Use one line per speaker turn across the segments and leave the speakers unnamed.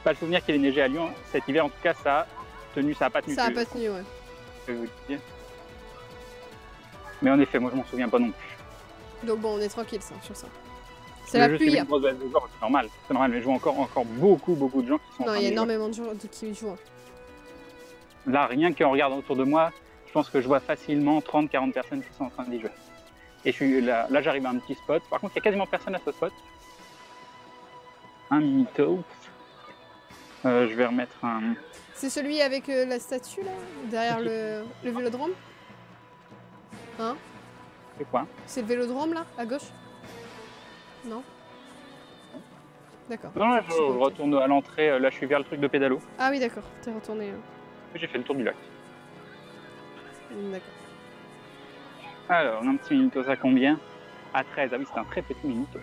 pas le souvenir qu'il ait neigé à Lyon cet hiver. En tout cas, ça a tenu, ça a pas tenu.
Ça a pas tenu, ouais.
Je vais vous le dire. Mais en effet, moi je m'en souviens pas non plus.
Donc bon, on est tranquille ça, sur ça. C'est la pluie.
C'est normal, c'est normal, mais je vois encore beaucoup de gens qui sont.
Non, il y a énormément de gens qui jouent.
Là, rien qu'en regardant autour de moi, je pense que je vois facilement 30-40 personnes qui sont en train d'y jouer. Et je suis là j'arrive à un petit spot. Par contre, il y a quasiment personne à ce spot. Un mythos. Je vais remettre un.
C'est celui avec la statue là, derrière le vélodrome. Hein?
C'est quoi?
C'est le vélodrome là, à gauche? Non? D'accord.
Non, là, je retourne à l'entrée. Là, je suis vers le truc de pédalo.
Ah oui, d'accord. T'es retourné.
J'ai fait le tour du lac.
D'accord.
Alors, on a un petit Minitos à combien? À 13. Ah oui, c'est un très petit Minitos.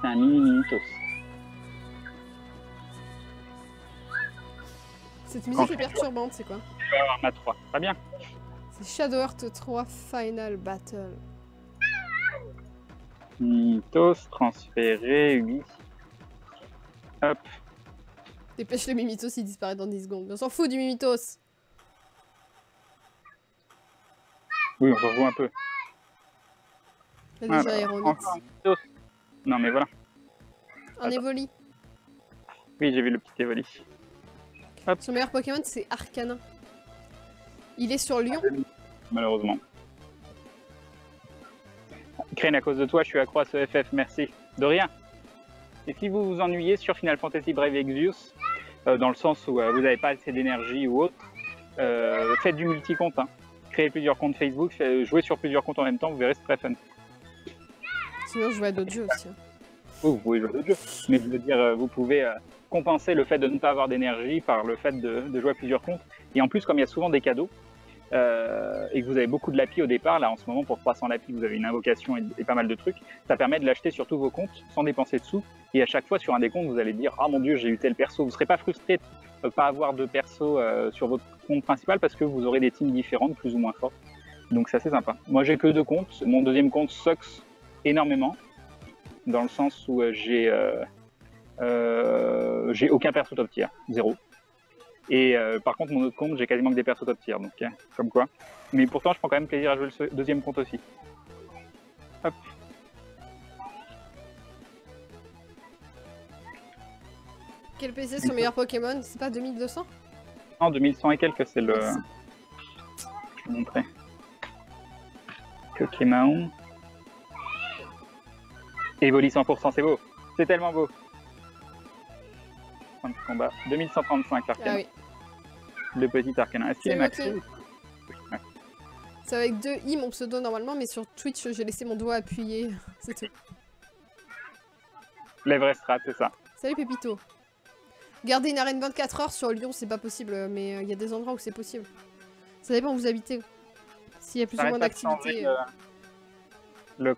C'est un mini Minitos.
Cette musique est perturbante, c'est quoi?
Je vais avoir ma 3. Très bien.
C'est Shadow Heart 3 Final Battle.
Minitos, transféré, oui. Hop.
Dépêche le Mimitos, il disparaît dans 10 secondes. On s'en fout du Mimitos.
Oui, on se revoit un peu.
Il y a déjà Aéronix.
Non, mais voilà.
Un Evoli.
Oui, j'ai vu le petit Evoli.
Hop. Son meilleur Pokémon, c'est Arcanin. Il est sur Lyon.
Malheureusement. Crane, à cause de toi, je suis accro à ce FF, merci. De rien. Et si vous vous ennuyez sur Final Fantasy Brave Exvius, dans le sens où vous n'avez pas assez d'énergie ou autre, faites du multi-compte. Hein. Créez plusieurs comptes Facebook, jouez sur plusieurs comptes en même temps, vous verrez, c'est très fun.
Sinon, je joue à d'autres jeux aussi.
Oh, vous pouvez jouer à d'autres jeux, mais je veux dire, vous pouvez compenser le fait de ne pas avoir d'énergie par le fait de jouer à plusieurs comptes. Et en plus, comme il y a souvent des cadeaux, et que vous avez beaucoup de lapis au départ, là en ce moment pour 300 lapis vous avez une invocation et pas mal de trucs, ça permet de l'acheter sur tous vos comptes sans dépenser de sous, et à chaque fois sur un des comptes vous allez dire ah mon dieu j'ai eu tel perso, vous ne serez pas frustré de ne pas avoir de perso sur votre compte principal parce que vous aurez des teams différentes plus ou moins fortes, donc c'est assez sympa. Moi j'ai que 2 comptes, mon deuxième compte sucks énormément dans le sens où j'ai aucun perso top tier, 0. Et par contre, mon autre compte, j'ai quasiment que des persos top tier, donc comme quoi. Mais pourtant, je prends quand même plaisir à jouer le deuxième compte aussi. Hop.
Quel PC son meilleur Pokémon? C'est pas 2200?
Non, 2100 et quelques, c'est le... Je vais montrer. Pokémon. Evoli 100%, c'est beau. C'est tellement beau. Combat. 2135 Arcana.
Ah oui.
Le petit Arcana. Est-ce qu'il est maxé?
Ouais. C'est avec 2 i mon pseudo normalement, mais sur Twitch j'ai laissé mon doigt appuyé. C'est tout.
L'Everestrat, c'est ça.
Salut Pépito. Garder une arène 24 heures sur Lyon, c'est pas possible, mais il y a des endroits où c'est possible. Ça dépend où vous habitez. S'il y a plus ou moins d'activités.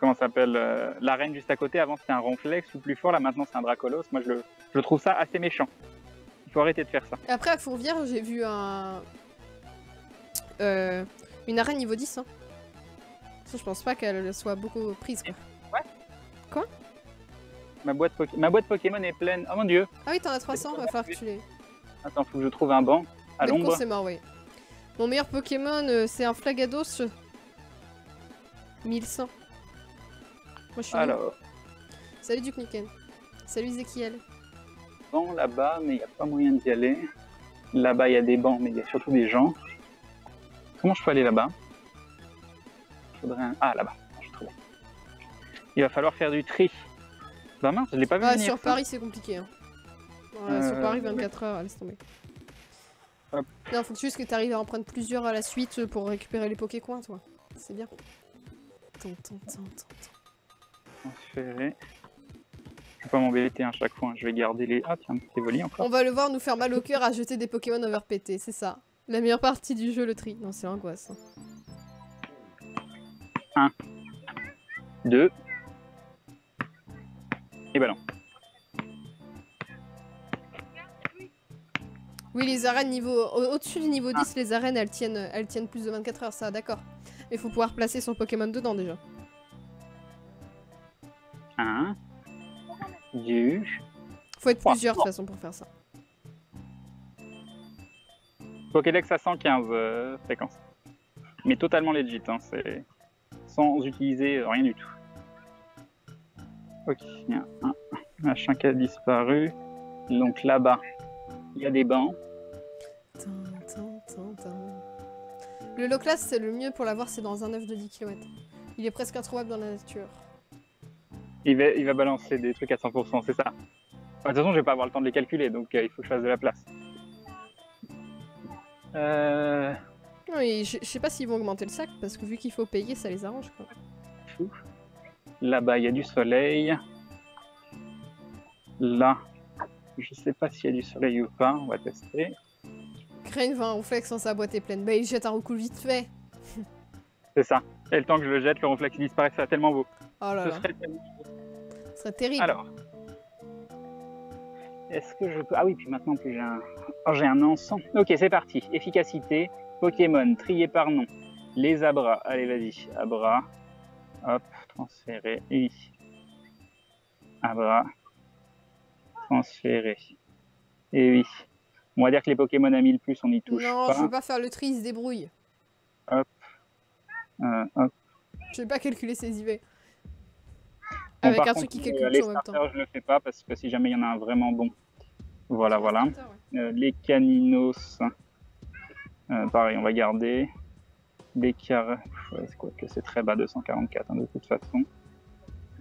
Comment ça s'appelle, l'arène juste à côté, avant c'était un Ronflex ou plus fort, là maintenant c'est un Dracolos. Moi je trouve ça assez méchant. Il faut arrêter de faire ça.
Après à Fourvière j'ai vu une arène niveau 10. Hein. Ça, je pense pas qu'elle soit beaucoup prise quoi.
Ouais.
Quoi?
Ma boîte Pokémon est pleine. Oh mon dieu.
Ah oui t'en as 300, va falloir que tu les...
Attends, faut que je trouve un banc à l'ombre.
c'est mort, oui. Mon meilleur Pokémon c'est un Flagados. 1100. Moi je suis
alors.
Salut Duke Nukem. Salut Ezekiel.
Banc là-bas, mais il n'y a pas moyen d'y aller. Là-bas, il y a des bancs, mais il y a surtout des gens. Comment je peux aller là-bas? Faudrait un... Ah, là-bas, je trouve. Il va falloir faire du tri. Bah mince, je l'ai pas vu venir.
Sur Paris, c'est compliqué. Hein. Sur Paris, 24 heures, laisse tomber.
Hop.
Non, faut juste que tu arrives à en prendre plusieurs à la suite pour récupérer les Pokécoins, toi. C'est bien.
Transférer. Je vais pas m'embêter à chaque fois, je vais garder les... Ah tiens, un petit Evoli encore.
On va le voir nous faire mal au cœur à jeter des Pokémon overpétés, c'est ça. La meilleure partie du jeu, le tri. Non, c'est l'angoisse.
1, 2. Et bah non.
Oui, les arènes niveau... Au-dessus du niveau 10, les arènes, elles tiennent plus de 24 heures, ça, d'accord. Mais il faut pouvoir placer son Pokémon dedans, déjà.
1, 2...
Faut être plusieurs, de toute façon, pour faire ça.
Pokédex à 115 fréquences. Mais totalement legit, hein, c'est sans utiliser rien du tout. Ok, il y a un machin qui a disparu. Donc là-bas, il y a des bancs.
Le Loclas, c'est le mieux pour l'avoir, c'est dans un œuf de 10 km. Il est presque introuvable dans la nature.
Il va balancer des trucs à 100%, c'est ça. De toute façon, je vais pas avoir le temps de les calculer, donc il faut que je fasse de la place.
Non, et je sais pas s'ils vont augmenter le sac, parce que vu qu'il faut payer, ça les arrange, quoi.
Là-bas, il y a du soleil. Là, je sais pas s'il y a du soleil ou pas, on va tester.
Crane va un ronflex quand sa boîte est pleine. Bah, il jette un recul vite fait.
C'est ça. Et le temps que je le jette, le ronflex disparaît, ça tellement beau.
Oh là
Ce
là.
serait tellement beau.
Ce serait terrible.
Alors, est-ce que je peux... Ah oui, puis maintenant, plus j'ai un... Oh, j'ai un encens. Ok, c'est parti. Efficacité, Pokémon, trié par nom. Les abras. Allez, vas-y. Abra. Hop, transférer. Oui. Abra. Transférer. Et oui. On va dire que les Pokémon à 1000+, on n'y touche
non,
pas.
je veux pas faire le tri, il se débrouille.
Hop. Hop.
Je vais pas calculer ses IV.
Bon,
Avec
par
un
contre,
truc qui calcule
les
tout en même temps.
starters, je le fais pas parce que si jamais il y en a un vraiment bon. Voilà, voilà.
Starter, ouais.
Les caninos. Pareil, on va garder. Les carrés. Ouais, c'est quoi que c'est très bas, 244 hein, de toute façon.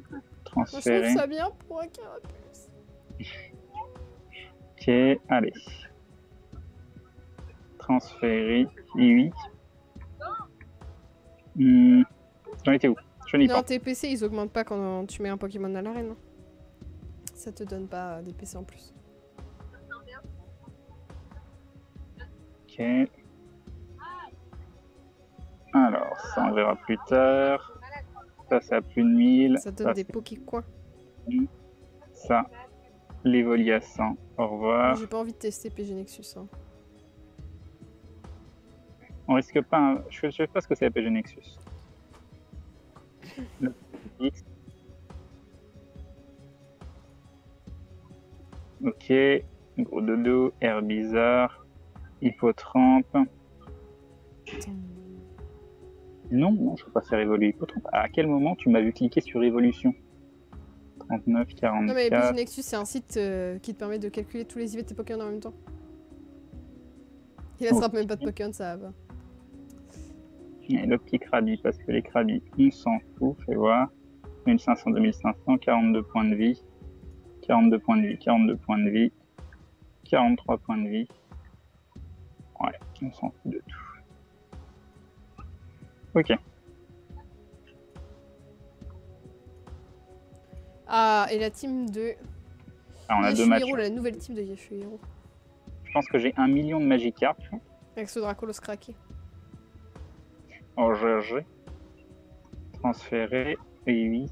Moi, je
Transférer.
trouve ça bien pour un carapuce.
Ok, allez. Transférer. Oui. J'en étais où? Je n'y
Non,
pas.
tes PC, ils augmentent pas quand tu mets un Pokémon à l'arène. hein. Ça te donne pas des PC en plus.
Ok. Alors, ça on verra plus tard. Ça, c'est à plus de 1000.
Ça te donne des Pokécoins.
Ça, l'évoli à 100. Au revoir.
J'ai pas envie de tester PG Nexus. hein.
On risque pas. Je sais pas ce que c'est la PG Nexus. Le X. Ok. Gros dodo, air bizarre, hippotrampe. Non, non, je peux pas faire évoluer hippotrampe. À quel moment tu m'as vu cliquer sur évolution? 39, 44.
Non, mais PG Nexus, c'est un site qui te permet de calculer tous les IV de tes Pokémon en même temps. Il attrape même pas de Pokémon, ça va.
Et le petit Krabi, parce que les Krabi, on s'en fout, fais voir. 1500, 2500, 42 points de vie. 42 points de vie, 42 points de vie. 43 points de vie. Ouais, on s'en fout de tout. Ok.
Ah, et la team de
Alors, on a deux matchs.
Yashuhiro, la nouvelle team de Yashuhiro.
Je pense que j'ai 1 million de Magikarp.
Avec ce Dracolos craqué.
En GG. Transféré. Et oui.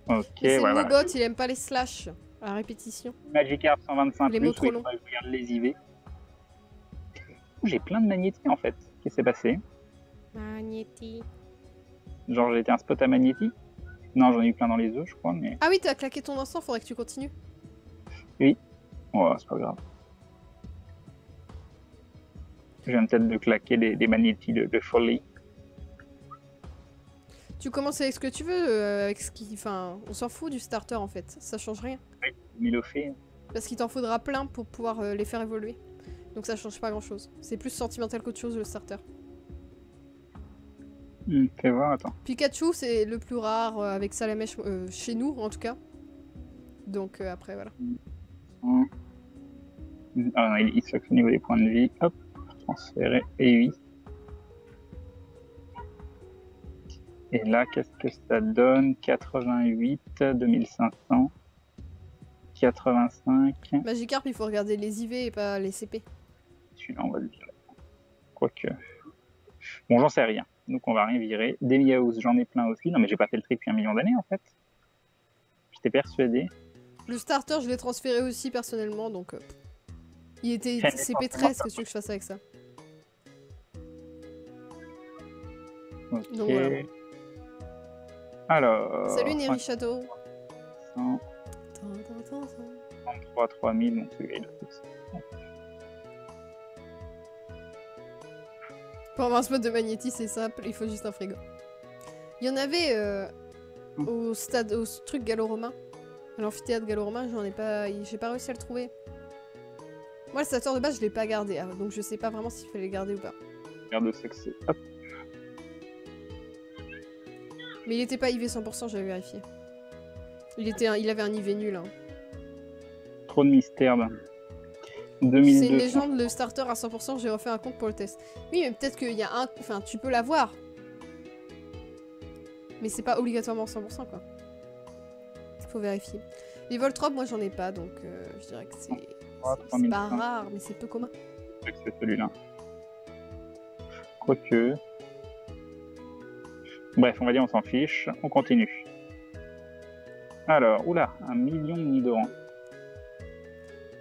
Ok,
C'est
ouais,
le
voilà.
Mogot, il aime pas les slash à répétition.
Magikarp 125
Les
plus,
mots trop
oui,
longs.
je regarde les IV. J'ai plein de magnétis en fait. Qu'est-ce qui s'est passé?
Magnéti.
Genre j'ai été un spot à magnéti? Non, j'en ai eu plein dans les œufs, je crois, mais...
Ah oui, t'as claqué ton instant, faudrait que tu continues.
Oui. Oh, c'est pas grave. Je viens peut-être de claquer des magnétis de folie.
Tu commences avec ce que tu veux, avec ce qui... Enfin, on s'en fout du starter en fait, ça change rien.
Oui, Milophée.
Parce qu'il t'en faudra plein pour pouvoir les faire évoluer. Donc ça change pas grand chose. C'est plus sentimental qu'autre chose le starter.
Fais voir, attends.
Pikachu c'est le plus rare avec Salamèche chez nous en tout cas. Donc après voilà.
Ah non, il se fait au niveau des points de vie. Hop, transférer. Et oui. Et là, qu'est-ce que ça donne? 88, 2500, 85.
Magikarp, il faut regarder les IV et pas les CP.
Celui-là, on va le virer. Quoique. Bon, j'en sais rien. Donc, on va rien virer. Des Miaous, j'en ai plein aussi. Non, mais j'ai pas fait le tri depuis 1 million d'années, en fait. J'étais persuadé.
Le starter, je l'ai transféré aussi personnellement, donc... il était CP13, qu'est-ce que tu veux que je fasse avec ça?
Ok.
Donc voilà.
Alors...
Salut Neri Shadow.
33, 3000, donc oui, il
Pour avoir un spot de magnétisme, c'est simple, il faut juste un frigo. Il y en avait au stade, au truc gallo-romain. À l'amphithéâtre gallo-romain, j'ai pas réussi à le trouver. Moi, le stateur de base, je l'ai pas gardé, donc je sais pas vraiment s'il fallait le garder ou pas.
Regarde sexe. Hop.
Mais il était pas IV 100%, j'avais vérifié. Il avait un IV nul. Hein.
Trop de mystère.
C'est une légende, le starter à 100%, j'ai refait un compte pour le test. Oui, mais peut-être qu'il y a un... Enfin, tu peux l'avoir. Mais c'est pas obligatoirement 100%, quoi. Faut vérifier. Les Voltropes, moi, j'en ai pas, donc je dirais que c'est pas rare, mais c'est peu commun.
C'est celui-là. Quoique... Bref, on va dire on s'en fiche. On continue. Alors, oula, 1 million de Nidoran.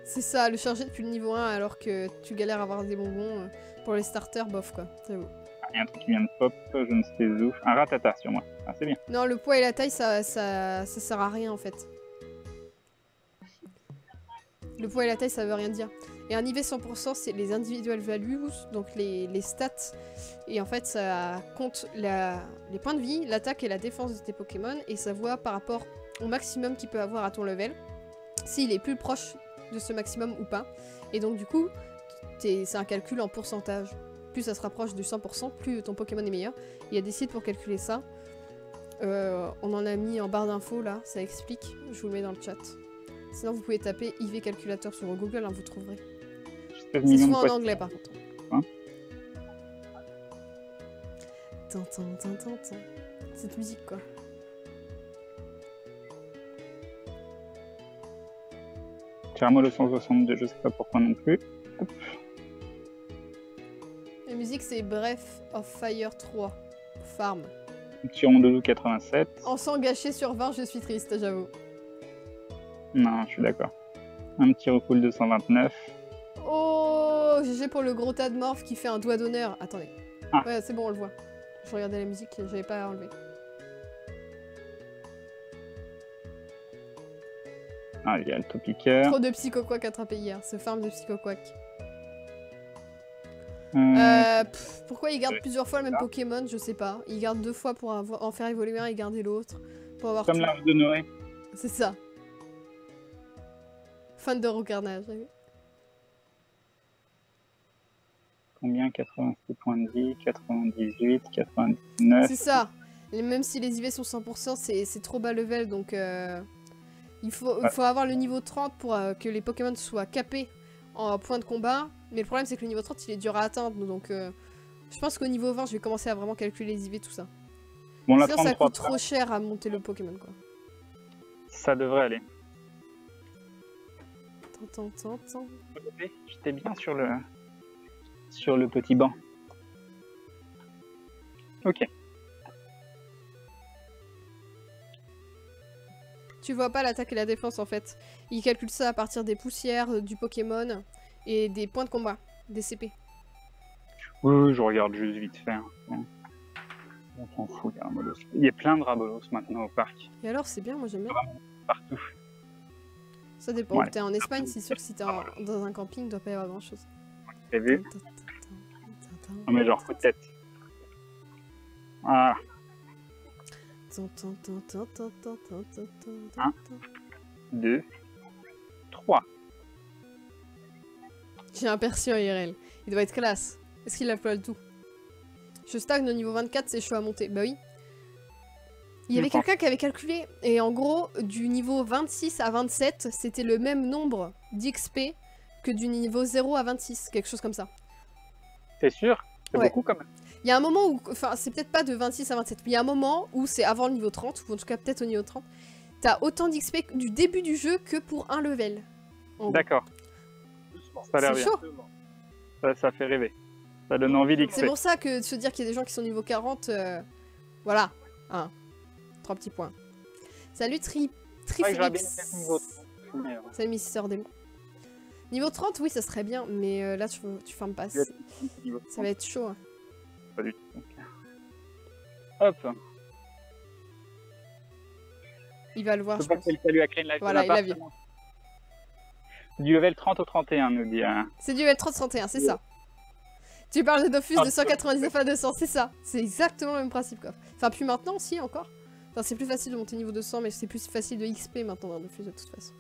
C'est ça, le charger depuis le niveau 1 alors que tu galères à avoir des bonbons pour les starters, bof quoi, j'avoue.
Il y a un truc qui vient de pop, je ne sais où. Un ratata sur moi, ah, c'est bien.
Non, le poids et la taille ça sert à rien en fait. Le poids et la taille ça veut rien dire. Et un IV 100% c'est les individual values, donc les stats. Et en fait ça compte les points de vie, l'attaque et la défense de tes Pokémon. Et ça voit par rapport au maximum qu'il peut avoir à ton level. S'il est plus proche de ce maximum ou pas. Et donc du coup, c'est un calcul en pourcentage. Plus ça se rapproche du 100%, plus ton Pokémon est meilleur. Il y a des sites pour calculer ça. On en a mis en barre d'infos là, ça explique. Je vous le mets dans le chat. Sinon vous pouvez taper IV calculateur sur Google, hein, vous trouverez. C'est souvent en anglais par contre. Hein, cette musique quoi.
Caramel 162, je sais pas pourquoi non plus. Hop.
La musique c'est Breath of Fire 3. Farm.
Tyron de loup 87.
En sang gâché sur 20, je suis triste, j'avoue.
Non, je suis d'accord. Un petit recoul 229.
Oh, GG pour le gros tas de morph qui fait un doigt d'honneur. Attendez. Ah. Ouais, c'est bon, on le voit. Je regardais la musique, j'avais pas enlevé.
Ah, il y a le Topiqueur.
Trop de Psychoquack attrapé hier, ce farm de Psychoquack. Pourquoi il garde plusieurs fois le même Pokémon, je sais pas. Il garde 2 fois pour en faire évoluer un et garder l'autre. Pour avoir
comme l'arbre de Noé.
C'est ça. Fan de Rocarnage.
Combien? 87 points de vie, 98, 99.
C'est ça. Et même si les IV sont 100%, c'est trop bas level, donc il faut avoir le niveau 30 pour que les Pokémon soient capés en point de combat. Mais le problème c'est que le niveau 30 il est dur à atteindre, donc je pense qu'au niveau 20 je vais commencer à vraiment calculer les IV tout ça.
Bon,
sinon ça coûte trop cher à monter le Pokémon quoi.
Ça devrait aller.
Attends.
J'étais bien sur le petit banc. Ok.
Tu vois pas l'attaque et la défense en fait. Il calcule ça à partir des poussières du Pokémon et des points de combat, des CP.
Oui, je regarde juste vite fait. Hein. On s'en fout, il y a un Rabolos. Il y a plein de Rabolos maintenant au parc.
Et alors, c'est bien, moi j'aime bien.
Partout.
Ça dépend. Ouais. T'es en Espagne, c'est sûr que si t'es dans un camping, il doit pas y avoir grand chose.
T'as vu? Non mais genre, peut-être. Voilà. 1, 2, 3.
J'ai un Percy en IRL. Il doit être classe. Est-ce qu'il a le tout? Je stagne au niveau 24, c'est chaud à monter. Bah oui. Il y avait quelqu'un qui avait calculé, et en gros, du niveau 26 à 27, c'était le même nombre d'XP que du niveau 0 à 26, quelque chose comme ça.
C'est sûr? C'est beaucoup quand même.
Il y a un moment où, enfin, c'est peut-être pas de 26 à 27, mais il y a un moment où c'est avant le niveau 30, ou en tout cas peut-être au niveau 30, t'as autant d'XP du début du jeu que pour un level.
D'accord. Ça a l'air bien.
C'est chaud.
Ça fait rêver. Ça donne envie d'XP.
C'est pour ça que de se dire qu'il y a des gens qui sont niveau 40, voilà. 3 petits points. Salut Trifrix. Salut Miss Sordem. Niveau 30, oui, ça serait bien, mais là, tu farmes pas. Ça va être chaud. Hein.
Pas du tout. Hop.
Il va le voir, je pense.
Voilà, il a vu. Du level 30 au 31, nous dit.
C'est du level 30 au 31, c'est ça. Tu parles de Dofus de 199 à 200, c'est ça. C'est exactement le même principe, quoi. Enfin, plus maintenant, si, encore. Enfin, c'est plus facile de monter niveau 200, mais c'est plus facile de XP maintenant dans Dofus, de toute façon.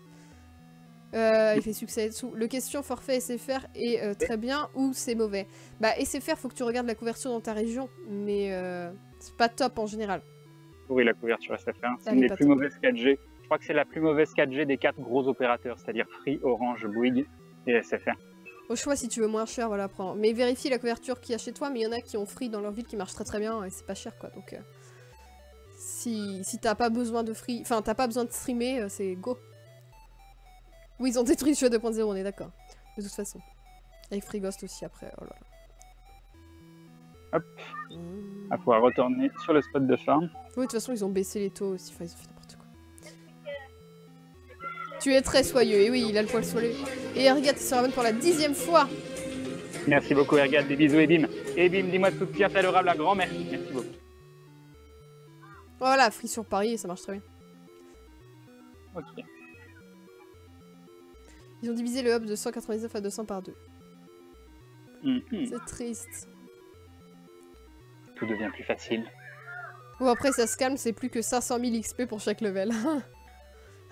Il fait succès et tout. Le question forfait SFR est très bien ou c'est mauvais. Bah, SFR, faut que tu regardes la couverture dans ta région, mais c'est pas top en général.
Oui, la couverture SFR, c'est une des plus mauvaises 4G. Je crois que c'est la plus mauvaise 4G des 4 gros opérateurs, c'est-à-dire Free, Orange, Bouygues et SFR.
Au choix, si tu veux moins cher, voilà, prends. Mais vérifie la couverture qu'il y a chez toi, mais il y en a qui ont Free dans leur ville qui marche très bien et c'est pas cher, quoi. Donc, si t'as pas besoin de Free, enfin, t'as pas besoin de streamer, c'est go. Oui, ils ont détruit le jeu 2.0, on est d'accord. De toute façon. Avec Free Ghost aussi après, oh là là.
Hop. À pouvoir retourner sur le spot de farm.
Oui, de toute façon, ils ont baissé les taux aussi, enfin, ils ont fait n'importe quoi. Tu es très soyeux, et oui, il a le poil soyeux. Et Ergat se ramène pour la 10e fois.
Merci beaucoup, Ergat, des bisous, Ebim. Ebim, dis-moi de soutien adorable à grand-mère. Merci beaucoup.
Voilà, Free sur Paris, ça marche très bien.
Ok.
Ils ont divisé le hub de 199 à 200 par 2. C'est triste.
Tout devient plus facile.
Bon, après, ça se calme, c'est plus que 500 000 XP pour chaque level.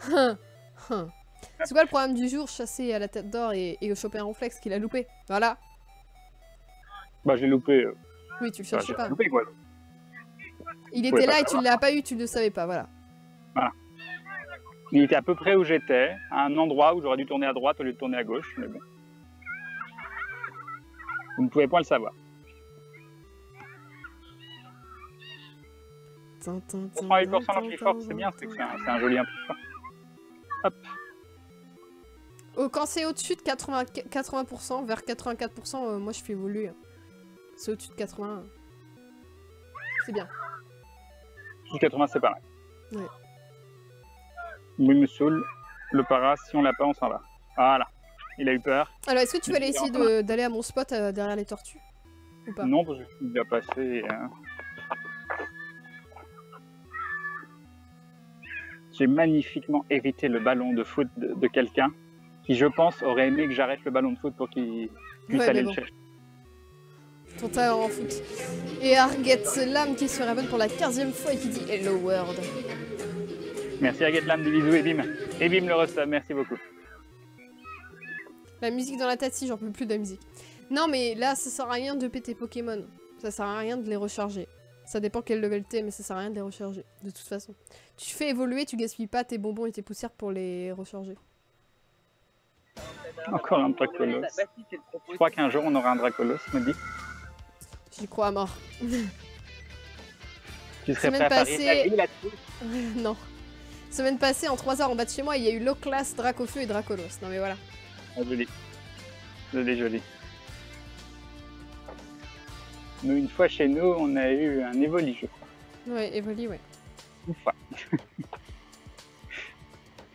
C'est quoi le problème du jour? Chasser à la tête d'or et choper un ronflex qu'il a loupé. Voilà.
Bah, j'ai loupé.
Oui, tu le cherchais pas.
Loupé, quoi.
Il était là et tu ne l'as pas eu, tu ne le savais pas, voilà.
Voilà. Il était à peu près où j'étais, à un endroit où j'aurais dû tourner à droite au lieu de tourner à gauche, mais bon. Vous ne pouvez pas le savoir. 88% l'ampliforce, c'est bien, c'est un joli ampliforce. Hop.
Oh, quand c'est au-dessus de 80%, vers 84%, moi je fais évoluer. C'est au-dessus de 80. C'est bien.
Au-dessus de 80, c'est pareil.
Ouais.
Oui, me saoule. Le para, si on l'a pas, on s'en va. Voilà. Il a eu peur.
Alors, est-ce que tu vas aller essayer d'aller à mon spot derrière les tortues? Ou pas?
Non, parce qu'il a passé. J'ai magnifiquement évité le ballon de foot de quelqu'un qui, je pense, aurait aimé que j'arrête le ballon de foot pour qu'il puisse aller le chercher.
Ton talent en foot. Et Arget Lam qui se révèle pour la 15e fois et qui dit Hello World.
Merci Arget Lam, des bisous, Ebim. Ebim le resub, merci beaucoup.
La musique dans la tête, si, j'en peux plus de la musique. Non, mais là, ça sert à rien de péter Pokémon. Ça sert à rien de les recharger. Ça dépend quel level t'es, mais ça sert à rien de les recharger, de toute façon. Tu fais évoluer, tu gaspilles pas tes bonbons et tes poussières pour les recharger.
Encore un Dracolos. Je crois qu'un jour on aura un Dracolos, me dit.
J'y crois à mort.
Tu serais prêt à parier ta vie là-dessus?
Non. Semaine passée, en 3 heures en bas de chez moi, il y a eu Low Class, Dracofeu et Dracolos. Non mais voilà.
Ah, joli. Joli. Nous, une fois chez nous, on a eu un Evoli, je crois.
Ouais, Evoli, ouais.
Une fois.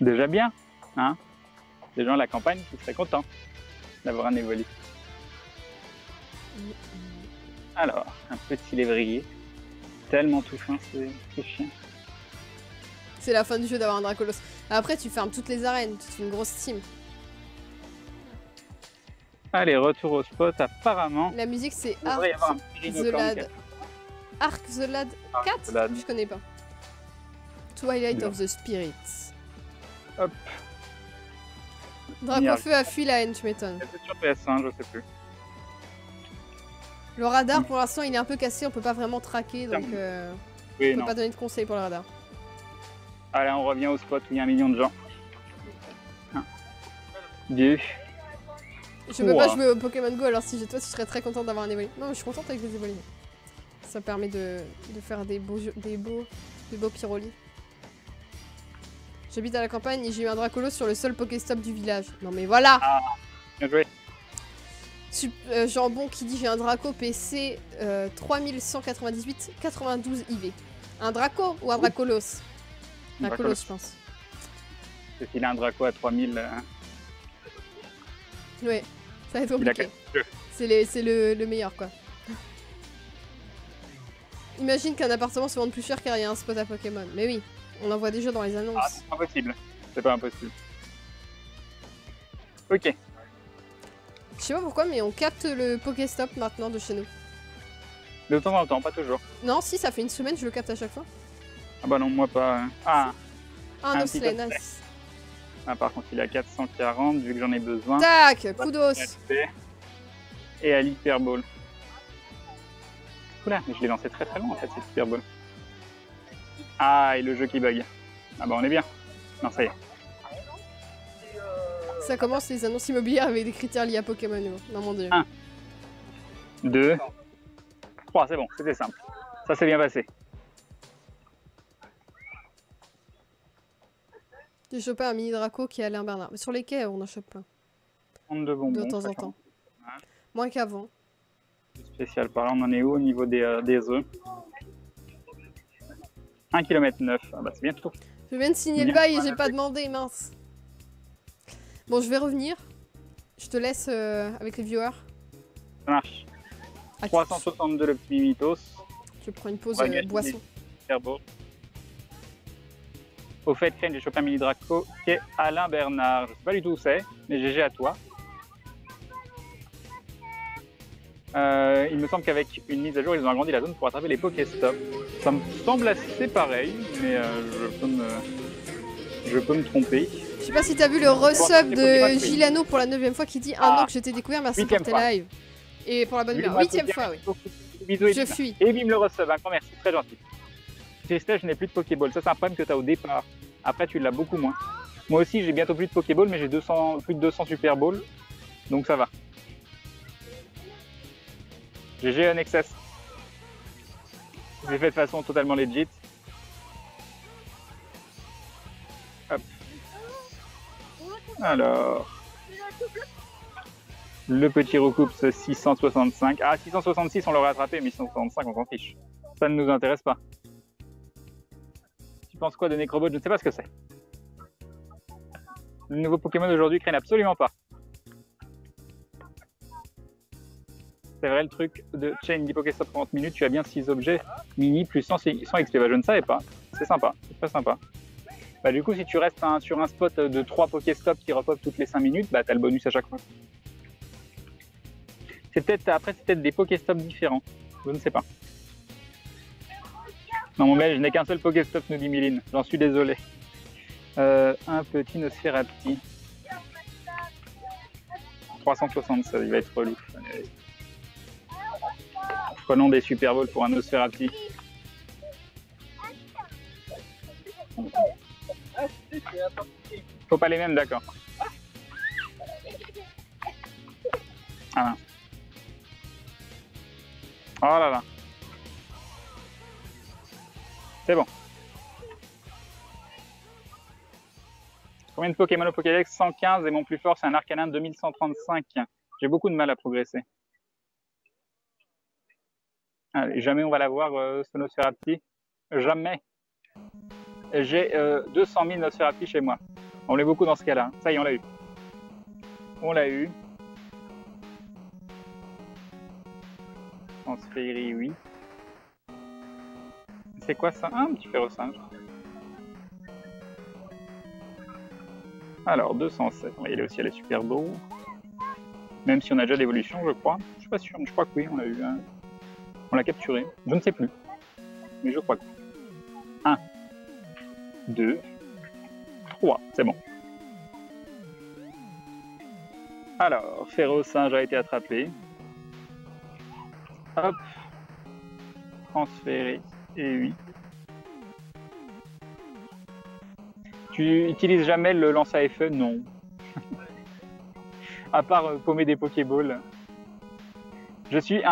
Déjà bien, hein? Les gens à la campagne qui seraient contents d'avoir un Evoli. Alors, un petit lévrier. Tellement tout fin, c'est chiant.
C'est la fin du jeu d'avoir un Dracolos. Après, tu fermes toutes les arènes, tu te fais une grosse team.
Allez, retour au spot, apparemment.
La musique, c'est Arc the Lad 4 Je connais pas. Twilight of the Spirits.
Hop.
Dracofeu a fui la haine, tu m'étonnes.
C'est sur PS1, je sais plus.
Le radar, pour l'instant, il est un peu cassé, on peut pas vraiment traquer, donc
oui,
on peut pas donner de conseils pour le radar.
Allez, on revient au spot où il y a 1 million de gens. 1, 2.
Je peux pas jouer au Pokémon Go, alors si j'ai toi, je serais très contente d'avoir un Evoli. Non, mais je suis contente avec les Evolis. Ça permet de faire des beaux pyrolis. J'habite à la campagne et j'ai eu un Dracolos sur le seul Pokéstop du village. Non mais voilà.
Ah, bien joué.
Jambon qui dit j'ai un Draco PC 3198 92 IV. Un Draco ou un Dracolos? Dracolos, je pense.
C'est qu'il a un Draco à 3000.
Ouais, ça va être compliqué. C'est le meilleur, quoi. Imagine qu'un appartement se vende plus cher car il y a un spot à Pokémon. Mais oui, on en voit déjà dans les annonces.
Ah, c'est impossible. C'est pas impossible. Ok.
Je sais pas pourquoi, mais on capte le Pokéstop maintenant de chez nous.
De temps en temps, pas toujours.
Non, si, ça fait une semaine, je le capte à chaque fois.
Ah bah non, moi pas. Ah,
Ah,
un
un
petit
Osselay,
Osselay.
nice.
ah, par contre, il est à 440 vu que j'en ai besoin.
Tac, coup d'os.
Et à l'hyperball. Oula, mais je l'ai lancé très très loin en fait, cette hyperball. Ah, et le jeu qui bug. Ah bah on est bien. Non, ça y est.
Ça commence les annonces immobilières avec des critères liés à Pokémon. Non, mon dieu.
1, 2, 3, c'est bon, c'était simple. Ça s'est bien passé.
J'ai chopé un mini Draco qui est Alain Bernard. Mais sur les quais, on en chope plein.
Prendre de bonbons.
De temps en temps. Moins qu'avant.
Spécial par là, on en est où au niveau des œufs? 1 km 9, ah bah c'est bien tout.
Je viens de signer le bail et j'ai pas demandé, mince. Bon, je vais revenir. Je te laisse avec les viewers.
Ça marche.
À
362 le petit Mimitos.
Je prends une pause
On va gagner
boisson.
Super beau. Au fait, Crane, j'ai chopé un mini Draco qui est Alain Bernard. Je sais pas du tout où c'est, mais GG à toi. Il me semble qu'avec une mise à jour, ils ont agrandi la zone pour attraper les Pokéstop. Ça me semble assez pareil, mais je peux me tromper.
Je sais pas si t'as vu le resub de Gilano pour la 9ème fois qui dit un an que je t'ai découvert, merci pour tes lives. Et pour la bonne humeur. 8ème fois, oui.
Bisous,
Je fuis.
Et bim le resub, un grand merci, très gentil. Tristel, je n'ai plus de Pokéball. Ça, c'est un problème que tu as au départ. Après, tu l'as beaucoup moins. Moi aussi, j'ai bientôt plus de Pokéball, mais j'ai plus de 200 Super Ball. Donc ça va. GG Nexus. J'ai fait de façon totalement legit. Hop. Alors. Le petit Roucoups 665. Ah, 666, on l'aurait attrapé, mais 665, on s'en fiche. Ça ne nous intéresse pas. Tu penses quoi de Necrobot? Je ne sais pas ce que c'est. Le nouveau Pokémon d'aujourd'hui craigne absolument pas. C'est vrai le truc de Chain dit Pokéstop 30 minutes, tu as bien 6 objets mini plus 100 XP. Bah, je ne savais pas. C'est sympa, c'est très sympa. Bah, du coup, si tu restes sur un spot de 3 Pokéstop qui repop toutes les 5 minutes, bah, tu as le bonus à chaque fois. Après, c'est peut-être des Pokéstop différents. Je ne sais pas. Non, mon bel, je n'ai qu'un seul Pokéstop, nous dit Miline. J'en suis désolé. Un petit Nosferapti. 376, il va être relou. Prenons des Super Balls pour un Nosferapti. Faut pas les mêmes, d'accord. Ah. Oh là là. C'est bon. Combien de Pokémon au Pokédex? 115 et mon plus fort c'est un Arcanin 2135. J'ai beaucoup de mal à progresser. Allez, jamais on va l'avoir ce Nosferapti. Jamais. J'ai 200 000 Nosferapti chez moi. On l'est beaucoup dans ce cas-là. Ça y est, on l'a eu. On l'a eu. Transféry, oui. C'est quoi ça? Un petit ferro-singe. Alors, 207. On va y aller aussi à la Super Bowl. Même si on a déjà l'évolution, je crois. Je suis pas sûr, mais je crois que oui, on l'a eu. On l'a capturé. Je ne sais plus. Mais je crois que 1, 2, 3. C'est bon. Alors, ferro-singe a été attrapé. Hop. Transféré. Et oui. Tu utilises jamais le lance à FE? Non. À part paumer des Pokéballs. Je suis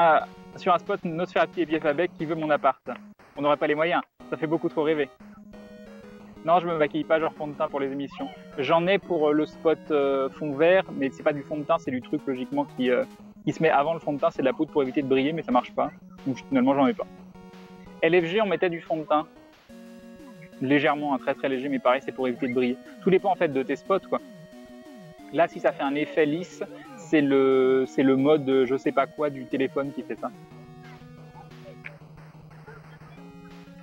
sur un spot Nosferapti et Biefabek qui veut mon appart. On n'aurait pas les moyens. Ça fait beaucoup trop rêver. Non, je me maquille pas genre fond de teint pour les émissions. J'en ai pour le spot fond vert, mais c'est pas du fond de teint, c'est du truc logiquement qui se met avant le fond de teint. C'est de la poudre pour éviter de briller, mais ça marche pas. Donc finalement, j'en ai pas. LFG, on mettait du fond de teint. Légèrement, un très très léger, mais pareil, c'est pour éviter de briller. Tout dépend en fait de tes spots, quoi. Là, si ça fait un effet lisse, c'est le mode je sais pas quoi du téléphone qui fait ça.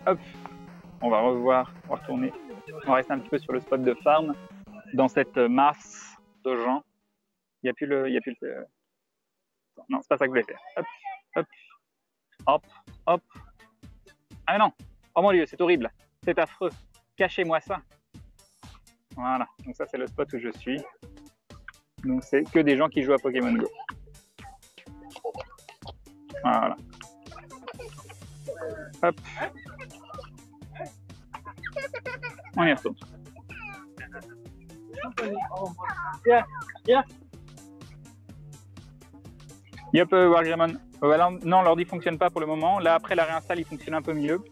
Hop, on va revoir, on va retourner. On va rester un petit peu sur le spot de farm, dans cette masse de gens. Il n'y a plus le Non, c'est pas ça que je voulais faire. Hop, hop, hop, hop. Ah non. Oh mon Dieu, c'est horrible. C'est affreux. Cachez-moi ça. Voilà. Donc ça, c'est le spot où je suis. Donc c'est que des gens qui jouent à Pokémon Go. Voilà. Hop. On y retourne. Yep, Wargreymon. Non, l'ordi fonctionne pas pour le moment. Là, après la réinstalle, il fonctionne un peu mieux.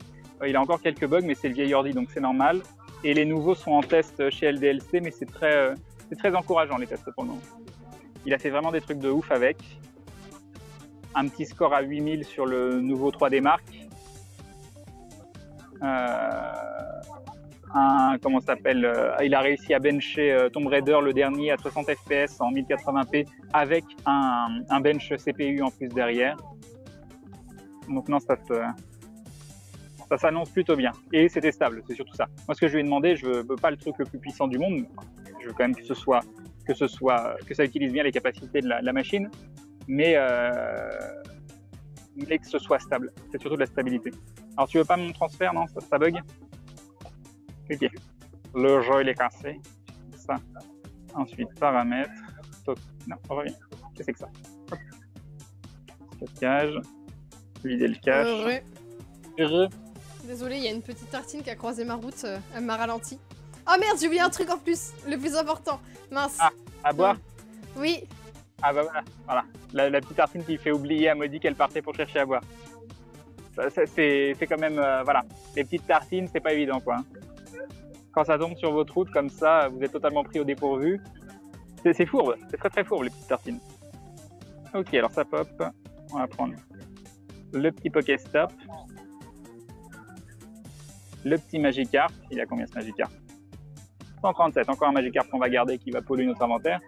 Il a encore quelques bugs, mais c'est le vieil ordi, donc c'est normal. Et les nouveaux sont en test chez LDLC, mais c'est très encourageant les tests pour le moment. Il a fait vraiment des trucs de ouf avec. Un petit score à 8000 sur le nouveau 3D Mark. Comment ça s'appelle il a réussi à bencher Tomb Raider le dernier à 60 fps en 1080p avec un bench CPU en plus derrière. Donc non, ça s'annonce plutôt bien. Et c'était stable, c'est surtout ça. Moi, ce que je lui ai demandé, je veux pas le truc le plus puissant du monde. Je veux quand même que ça utilise bien les capacités de la machine, mais que ce soit stable. C'est surtout de la stabilité. Alors, tu veux pas mon transfert, non? Ça bug? Ok. Le jeu, il est cassé. Ça. Ensuite, paramètres. Non, on revient. Qu'est-ce que c'est que ça? Hop. Stockage. Vider le cache. Heureux.
Désolé, il y a une petite tartine qui a croisé ma route, elle m'a ralenti. Oh merde, j'ai oublié un truc en plus, le plus important. Mince.
Ah, à boire?
Oui.
Ah bah voilà. La petite tartine qui fait oublier à Maudit qu'elle partait pour chercher à boire. C'est quand même, voilà. Les petites tartines, c'est pas évident, quoi. Quand ça tombe sur votre route comme ça, vous êtes totalement pris au dépourvu. C'est fourbe, c'est très fourbe les petites tartines. Ok, alors ça pop. On va prendre le petit Pokéstop. Le petit Magikarp. Il y a combien ce Magikarp? 137, encore un Magikarp qu'on va garder qui va polluer notre inventaire.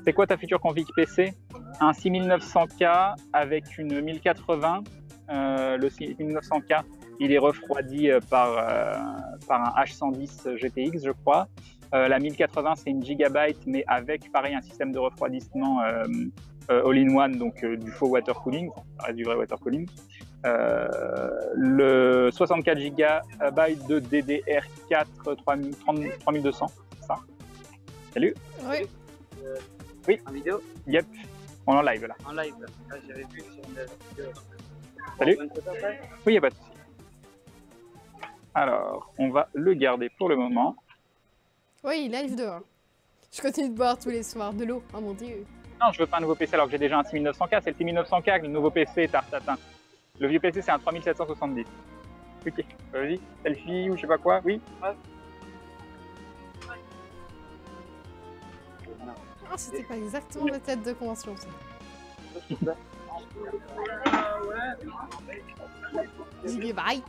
C'est quoi ta future config PC? Un 6900K avec une 1080. Le 6900K, il est refroidi par un H110 GTX, je crois. La 1080, c'est une gigabyte, mais avec, pareil, un système de refroidissement all-in-one, donc du faux water cooling, ça reste du vrai water cooling. Le 64 GB de DDR4 3200, c'est ça? Salut.
Oui.
Oui.
En vidéo?
Yep. On est en live là.
En live. Ah, j'avais vu sur une vidéo.
Salut.
Bonne photo après?
Oui, il n'y a pas de souci. Alors, on va le garder pour le moment.
Oui, live dehors. Je continue de boire tous les soirs de l'eau, oh mon dieu.
Non, je veux pas un nouveau PC alors que j'ai déjà un 6900K. C'est le 6900K que le nouveau PC est atteint. Le vieux PC, c'est un 3770. Ok, vas-y, selfie ou je sais pas quoi, oui.
Ah, c'était pas exactement la tête de convention, ça. Gigabyte.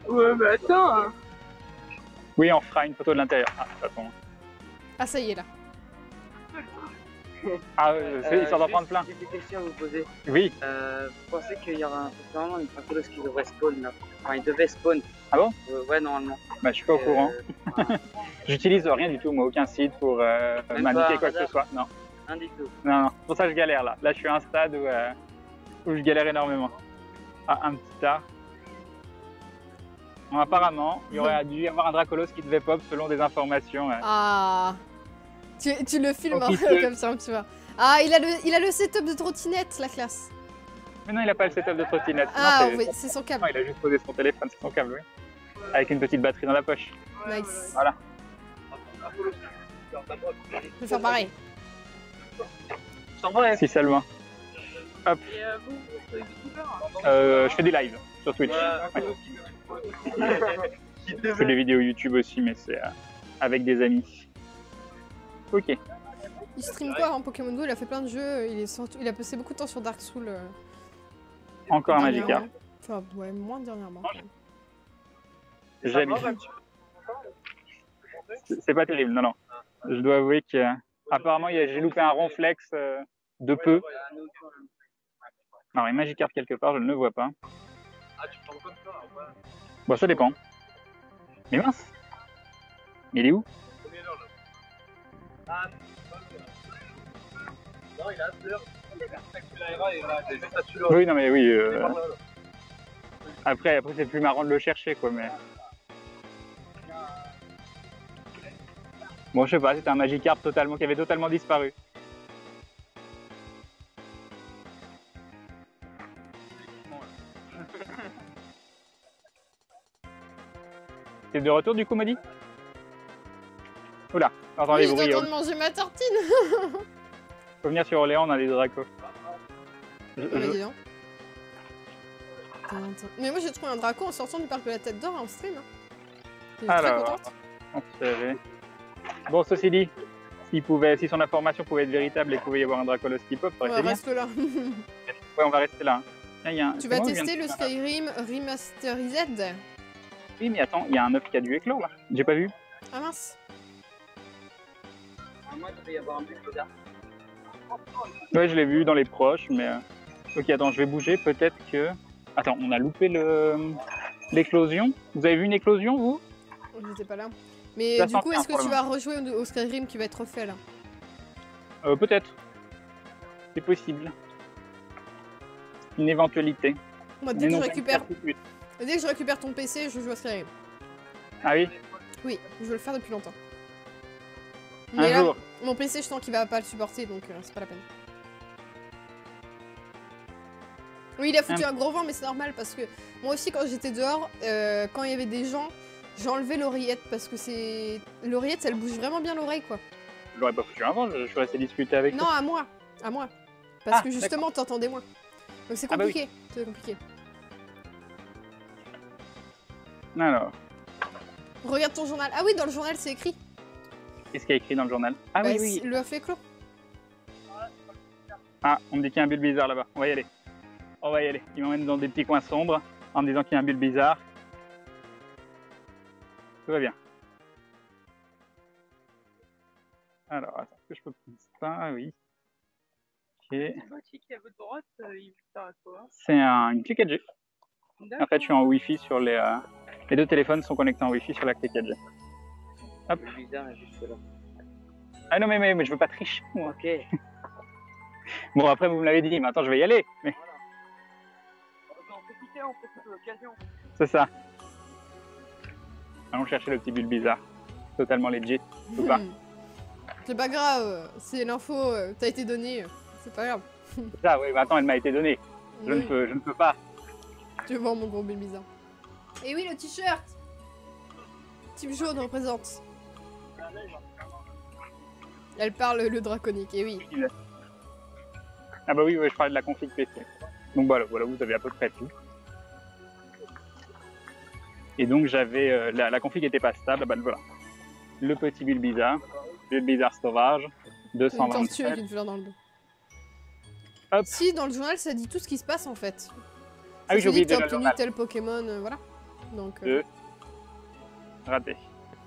Ouais, mais attends.
Oui, on fera une photo de l'intérieur. Ah, ça tombe.
Ah, ça y est, là.
Ah, histoire d'en prendre plein.
J'ai des questions à vous poser.
Oui.
Vous pensez qu'il y aura vraiment une Dracolos qui devrait spawn là? Enfin, il devait spawn.
Ah bon?
Ouais, normalement.
Bah, je suis pas au courant.
Voilà.
J'utilise rien du tout, moi, aucun site pour m'indiquer quoi que ce soit. Non.
Un du tout.
Non, pour ça je galère là. Là, je suis à un stade où je galère énormément. Ah, un petit tard. Bon, apparemment, il y aurait dû y avoir un Dracolos qui devait pop selon des informations.
Ah. Tu le filmes
Officieux.
comme ça, tu vois. Ah, il a le setup de trottinette, la classe.
Mais non, il n'a pas le setup de trottinette.
Ah,
Non,
oui, c'est son câble.
non, il a juste posé son téléphone, c'est son câble, oui. Avec une petite batterie dans la poche.
Nice.
Voilà.
Je vais faire pareil.
Sans vrai.
Si seulement. Hop.
Et vous youtubeur?
Je fais des lives sur Twitch. Ouais. Je fais des vidéos YouTube aussi, mais c'est avec des amis. Ok.
Il stream quoi en Pokémon Go? Il a fait plein de jeux. Il a passé beaucoup de temps sur Dark Souls.
Encore un
dernièrement.
Magikarp.
Enfin, ouais, moins dernièrement. quand même.
J'habite. C'est pas terrible, non. Je dois avouer que apparemment j'ai loupé un ronflex de peu. Alors, il y a Magikarp quelque part, je ne le vois pas. Bon, ça dépend. Mais mince. Mais il est où?
Non, il a peur.
Oui, non mais oui. Après c'est plus marrant de le chercher quoi, mais. Bon, je sais pas, c'était un Magikarp totalement qui avait totalement disparu. T'es de retour du coup, Maudit? Oula, entends les
Oui,
bruits.
j'étais en train de manger ma tartine.
Faut venir sur Orléans, on a des dracos.
Ah bah dis donc. Mais moi j'ai trouvé un draco en sortant du parc de la Tête d'Or en stream. Hein. J'étais très
Alors,
contente.
on savait. Bon, ceci dit, si son information pouvait être véritable et qu'il pouvait y avoir un Dracolos Pop, ça aurait
Ouais,
été bien.
reste là.
Ouais, on va rester là. Hein.
Tu vas tester le Skyrim Remasterized?
Oui, mais attends, il y a un œuf qui a dû éclore là. J'ai pas vu.
Ah mince.
Moi, il devait y avoir un but là.
Ouais, je l'ai vu dans les proches, mais. Ok, attends, je vais bouger. Peut-être que. Attends, on a loupé l'éclosion. Vous avez vu une éclosion, vous?
J'étais pas là. Mais
Ça
du
sent
coup,
bien,
est-ce que
pour
tu
le
vas rejouer au Skyrim qui va être refait là?
Peut-être. C'est possible. Une éventualité.
Moi,
Mais non, pas
dès que je récupère ton PC, je joue à Skyrim.
Ah oui?
Oui, je veux le faire depuis longtemps.
Un
Mais là,
jour.
mon PC, je sens qu'il va pas le supporter, donc c'est pas la peine. Oui, il a foutu un gros vent, mais c'est normal parce que moi aussi, quand j'étais dehors, quand il y avait des gens, j'enlevais l'oreillette parce que c'est. L'oreillette, elle bouge vraiment bien l'oreille, quoi.
Je l'aurais pas foutu avant, je suis resté discuter avec
Non,
toi.
à moi. À moi. Parce
Ah,
que justement, t'entendais moins. Donc c'est
Ah bah oui.
compliqué. C'est compliqué.
Alors,
Regarde ton journal. Ah oui, dans le journal, c'est écrit.
qu'est-ce qu'il y a écrit dans le journal? Ah
Bah,
oui, oui.
Le fait clos.
Ah, on me dit qu'il y a un bulle bizarre là-bas. On va y aller. On va y aller. Il m'emmène dans des petits coins sombres en me disant qu'il y a un bulle bizarre. Tout va bien. Alors, attends, est-ce que je peux prendre ça? Ah oui. Ok.
Le boutique à votre droite, il sert à quoi?
C'est une clé 4G. En fait, je suis en Wi-Fi sur les deux téléphones sont connectés en Wi-Fi sur la clé 4G. Hop.
C'est bizarre, juste là.
Ah non, mais je veux pas tricher, moi.
Ok.
Bon, après, vous me l'avez dit, maintenant je vais y aller. Mais
On peut quitter, on peut quitter l'occasion.
c'est ça. Allons chercher le petit bulle bizarre. Totalement legit, ou pas?
C'est pas grave. C'est l'info, t'as été donnée. C'est pas grave.
C'est ça, oui, maintenant elle m'a été donnée. Je
Oui.
ne peux pas.
Tu vends mon gros bébé bizarre. Et oui, le t-shirt. Team jaune représente. Elle parle le draconique, et oui.
Ah bah oui, ouais, je parlais de la config PC. Donc voilà, vous avez à peu près tout. Et donc j'avais la config était pas stable, bah voilà. Le petit bulle bizarre sauvage,
Une tortue avec
227.
une fleur dans le dos.
Hop.
Si, dans le journal, ça dit tout ce qui se passe en fait.
Ah oui, j'ai
Ça
oublié
dit que
déjà
t'as
le
obtenu
journal.
tel Pokémon, voilà. Donc.
Deux. Raté.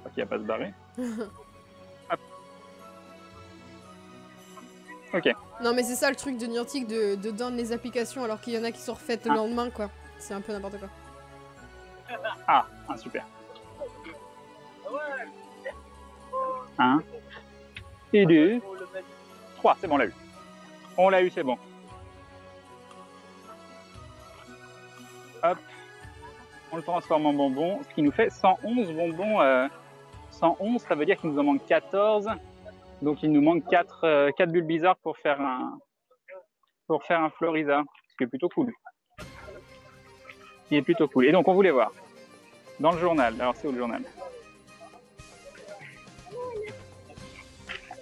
Ok, il n'y a pas à se barrer. Hop. Ok.
Non, mais c'est ça le truc de Niantic de down les applications alors qu'il y en a qui sont refaites le lendemain, quoi. C'est un peu n'importe quoi.
Ah, super. 1 et 2. 3, c'est bon, on l'a eu. On l'a eu, c'est bon. Hop. On le transforme en bonbon, ce qui nous fait 111 bonbons. 111, ça veut dire qu'il nous en manque 14. Donc il nous manque 4 bulles bizarres pour faire un Floriza, ce qui est plutôt cool. Et donc on voulait voir dans le journal. Alors c'est où le journal?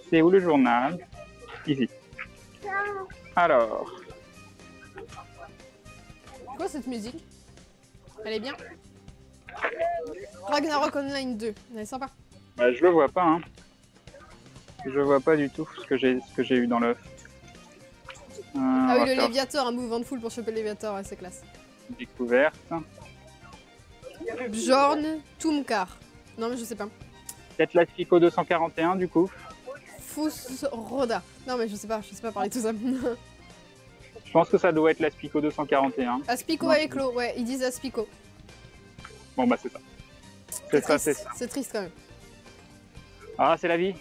C'est où le journal? Ici. Alors.
Quoi cette musique? Elle est bien. Ragnarok Online 2, elle est sympa.
Bah, je le vois pas, hein. Je vois pas du tout ce que j'ai eu dans l'œuf.
Ah oui, le Léviator, un mouvement de foule pour choper le Léviator, ouais, c'est classe.
Découverte.
Bjorn Toomkar. Non, mais je sais pas.
Peut-être la Spico 241 du coup.
Fusroda. Non, mais je sais pas parler de tout ça.
Je pense que ça doit être la Spico 241.
Aspico a éclos, ouais, ils disent Aspico.
Bon bah c'est ça. C'est ça, c'est ça.
C'est triste quand même.
Ah, c'est la vie.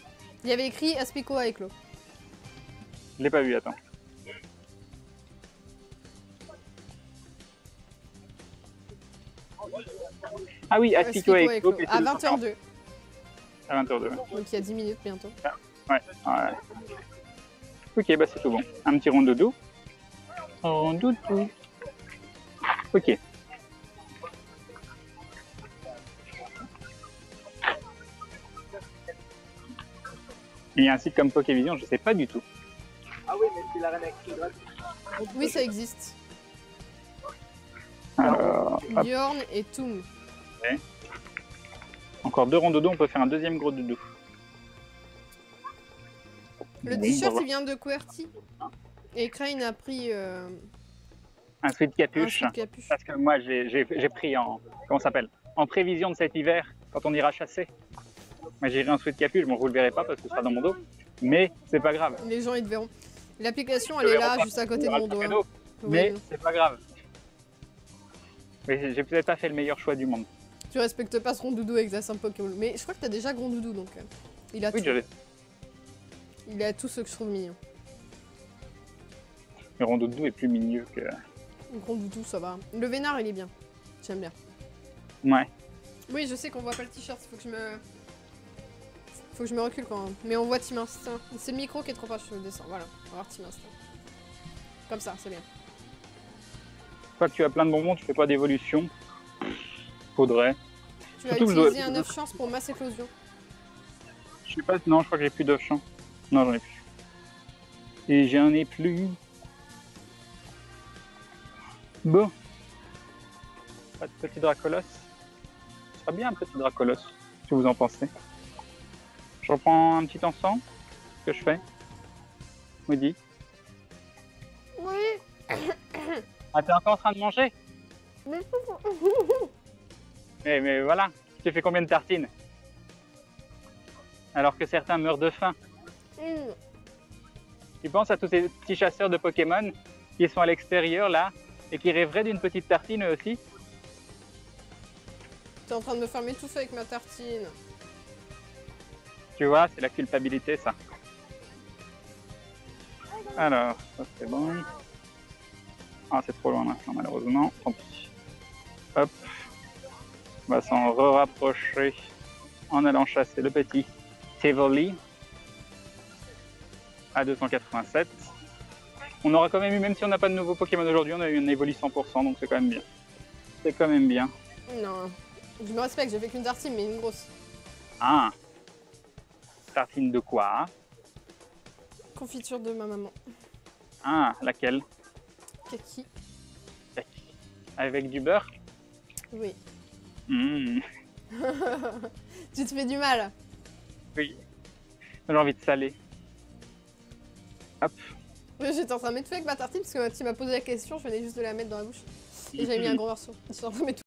Il y avait écrit Aspico a éclos.
Je l'ai pas vu, attends. Ah oui, Aspico et Ecto,
à 20h02.
À 20h02.
Donc il y a 10 minutes bientôt.
Ouais. Ok, bah c'est tout bon. Un petit rondoudou. Rondoudou. Ok. Il y a un site comme Pokévision, je sais pas du tout.
Ah oui, mais c'est la reine avec les gratuits.
Oui, ça existe.
Alors, hop,
Bjorn et Toom.
encore 2 rondoudous, on peut faire un deuxième gros doudou.
Le
Bon,
t-shirt,
bah,
il vient de QWERTY. Et Crane a pris
un sweat
un
capuche.
sweat capuche.
Parce que moi, j'ai pris en. Comment ça s'appelle? En prévision de cet hiver, quand on ira chasser. Moi, j'irai en sweat capuche, bon, vous le verrez pas parce que ce sera dans mon dos. Mais c'est pas grave.
Les gens, ils te verront. L'application, elle est là, juste à côté de mon doigt.
Mais
Ouais,
c'est pas grave. Mais j'ai peut-être pas fait le meilleur choix du monde.
tu respectes pas ce rondoudou avec ta simple Pokémon. Mais je crois que t'as déjà Grondoudou, donc il a
Oui,
tout.
j'avais.
Il a tout ce que je trouve mignon.
Le rondoudou est plus mignon que.
Grondoudou, ça va. Le Vénard, il est bien. J'aime bien.
Ouais.
Oui, je sais qu'on voit pas le t-shirt, faut que je me recule quand même. Mais on voit Team Instinct. C'est le micro qui est trop proche, je descends. Voilà, on va voir Team Instinct. Comme ça, c'est bien.
Toi, tu as plein de bonbons, tu fais pas d'évolution. Faudrait.
Tu vas
Surtout que je dois-
utiliser un 9 chance pour masse éclosion.
Je sais pas, non, je crois que j'ai plus d'œufs champs. Non, j'en ai plus. Et j'en ai plus. Bon. Pas de petit Dracolos. Ce sera bien un petit Dracolos, si vous en pensez. Je reprends un petit encens. Ce que je fais. Maudit.
Oui.
Ah, t'es encore en train de manger? Mais voilà, tu fais combien de tartines? Alors que certains meurent de faim. Tu penses à tous ces petits chasseurs de Pokémon qui sont à l'extérieur là et qui rêveraient d'une petite tartine eux aussi?
T'es en train de me faire m'étouffer avec ma tartine.
Tu vois, c'est la culpabilité ça. Alors, ça c'est bon. Ah, c'est trop loin maintenant malheureusement, tant pis. Hop. On va s'en rapprocher en allant chasser le petit Tivoli à 287. On aura quand même eu, même si on n'a pas de nouveaux Pokémon aujourd'hui, on a eu une Evoli 100%, donc c'est quand même bien. C'est quand même bien.
Non, je me respecte, j'ai fait qu'une tartine, mais une grosse.
Ah. Tartine de quoi?
Confiture de ma maman.
Ah, laquelle?
Kaki.
Avec du beurre?
Oui.
Mmh.
Tu te fais du mal.
Oui. J'ai envie de saler. Hop.
Oui, j'étais en train de m'étouffer avec ma tartine parce que tu m'as posé la question, je venais juste de la mettre dans la bouche. Et j'avais mis un gros morceau. Je suis en train de m'étouffer.